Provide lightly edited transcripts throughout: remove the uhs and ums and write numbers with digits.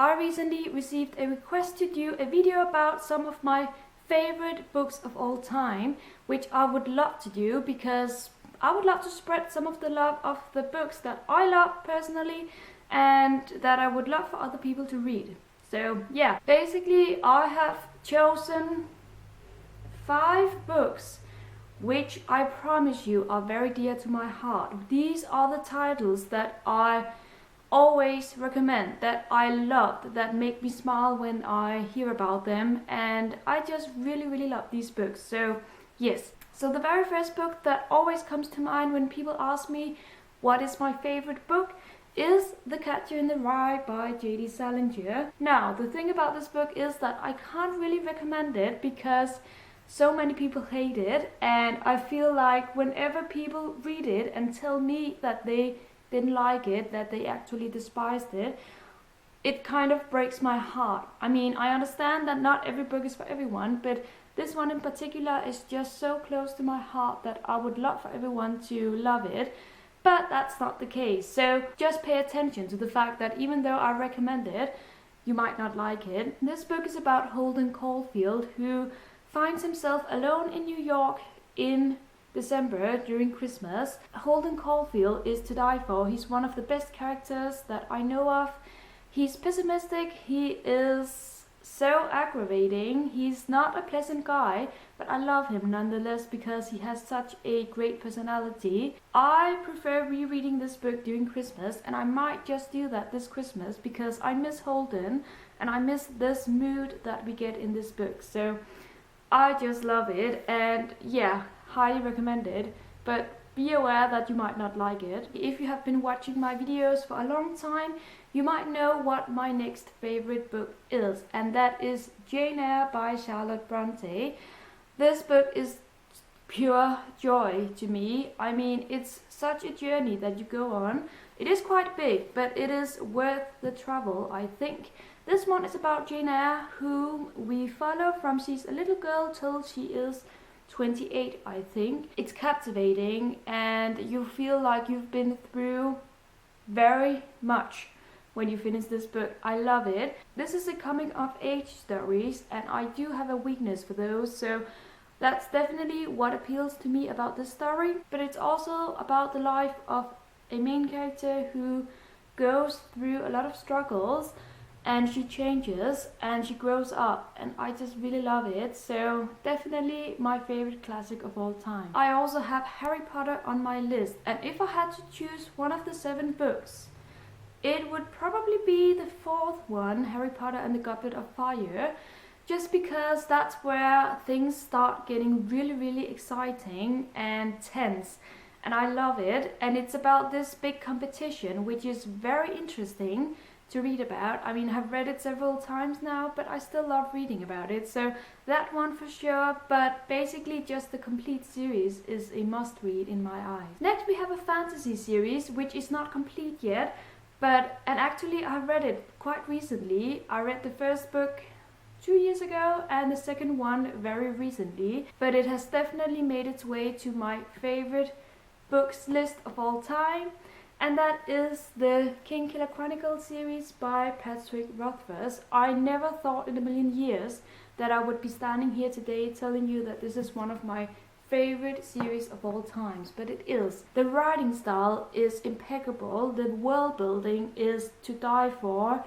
I recently received a request to do a video about some of my favorite books of all time, which I would love to do because I would love to spread some of the love of the books that I love personally and that I would love for other people to read. So yeah, basically I have chosen 5 books which I promise you are very dear to my heart. These are the titles that I always recommend, that I love, that make me smile when I hear about them, and I just really love these books. So yes, so the very first book that always comes to mind when people ask me what is my favorite book is The Catcher in the Rye by Jd Salinger. Now, the thing about this book is that I can't really recommend it because so many people hate it, and I feel like whenever people read it and tell me that they didn't like it, that they actually despised it, it kind of breaks my heart. I mean, I understand that not every book is for everyone, but this one in particular is just so close to my heart that I would love for everyone to love it. But that's not the case. So just pay attention to the fact that even though I recommend it, you might not like it. This book is about Holden Caulfield, who finds himself alone in New York in December during Christmas. Holden Caulfield is to die for. He's one of the best characters that I know of. He's pessimistic, he is so aggravating, he's not a pleasant guy, but I love him nonetheless because he has such a great personality. I prefer rereading this book during Christmas, and I might just do that this Christmas because I miss Holden and I miss this mood that we get in this book. So I just love it, and yeah, highly recommend it, but be aware that you might not like it. If you have been watching my videos for a long time, you might know what my next favorite book is, and that is Jane Eyre by Charlotte Bronte. This book is pure joy to me. I mean, it's such a journey that you go on. It is quite big, but it is worth the travel, I think. This one is about Jane Eyre, whom we follow from she's a little girl till she is 28, I think. It's captivating, and you feel like you've been through very much when you finish this book. I love it. This is a coming of age stories, and I do have a weakness for those, so that's definitely what appeals to me about this story. But it's also about the life of a main character who goes through a lot of struggles, and she changes and she grows up, and I just really love it. So definitely my favorite classic of all time. I also have Harry Potter on my list, and if I had to choose one of the 7 books, it would probably be the 4th one, Harry Potter and the Goblet of Fire, just because that's where things start getting really exciting and tense, and I love it. And it's about this big competition, which is very interesting to read about. I mean, I've read it several times now, but I still love reading about it, so that one for sure. But basically just the complete series is a must read in my eyes. Next we have a fantasy series which is not complete yet, and actually I read it quite recently. I read the first book 2 years ago and the second one very recently, but it has definitely made its way to my favorite books list of all time, and that is the Kingkiller Chronicle series by Rothfuss. I never thought in a million years that I would be standing here today telling you that this is one of my favorite series of all times, but it is. The writing style is impeccable, the world building is to die for,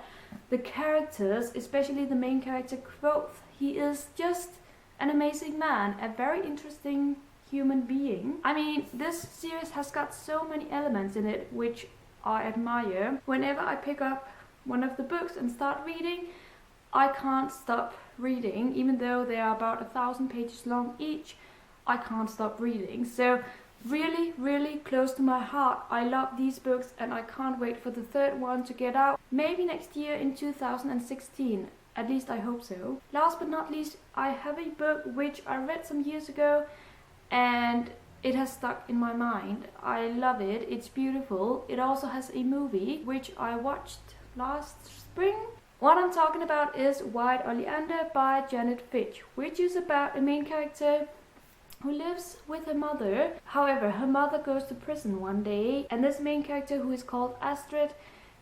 the characters, especially the main character Quoth, he is just an amazing man, a very interesting human being. I mean, this series has got so many elements in it which I admire. Whenever I pick up one of the books and start reading, I can't stop reading, even though they are about 1,000 pages long each. I can't stop reading. So really close to my heart. I love these books, and I can't wait for the 3rd one to get out, maybe next year in 2016. At least I hope so. Last but not least, I have a book which I read some years ago, and it has stuck in my mind. I love it. It's beautiful. It also has a movie which I watched last spring. What I'm talking about is White Oleander by Janet Fitch, which is about a main character who lives with her mother. However, her mother goes to prison one day, and this main character, who is called Astrid,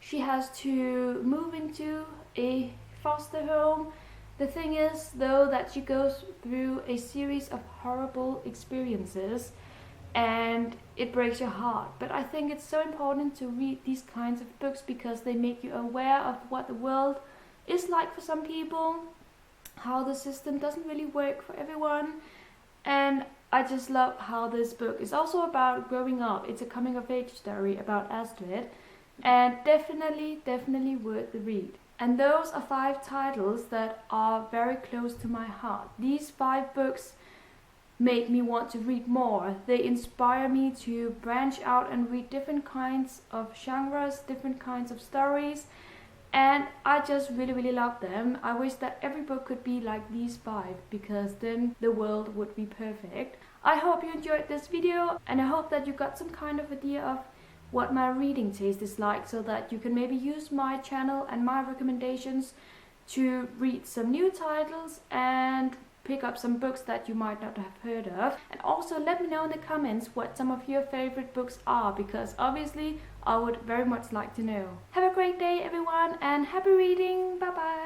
she has to move into a foster home. The thing is, though, that she goes through a series of horrible experiences and it breaks your heart. But I think it's so important to read these kinds of books because they make you aware of what the world is like for some people, how the system doesn't really work for everyone. And I just love how this book is also about growing up. It's a coming of age story about Astrid, and definitely worth the read. And those are 5 titles that are very close to my heart. These 5 books make me want to read more. They inspire me to branch out and read different kinds of genres, different kinds of stories, and I just really love them. I wish that every book could be like these 5, because then the world would be perfect. I hope you enjoyed this video, and I hope that you got some kind of idea of what my reading taste is like, so that you can maybe use my channel and my recommendations to read some new titles and pick up some books that you might not have heard of. And also let me know in the comments what some of your favorite books are, because obviously I would very much like to know. Have a great day everyone, and happy reading. Bye bye.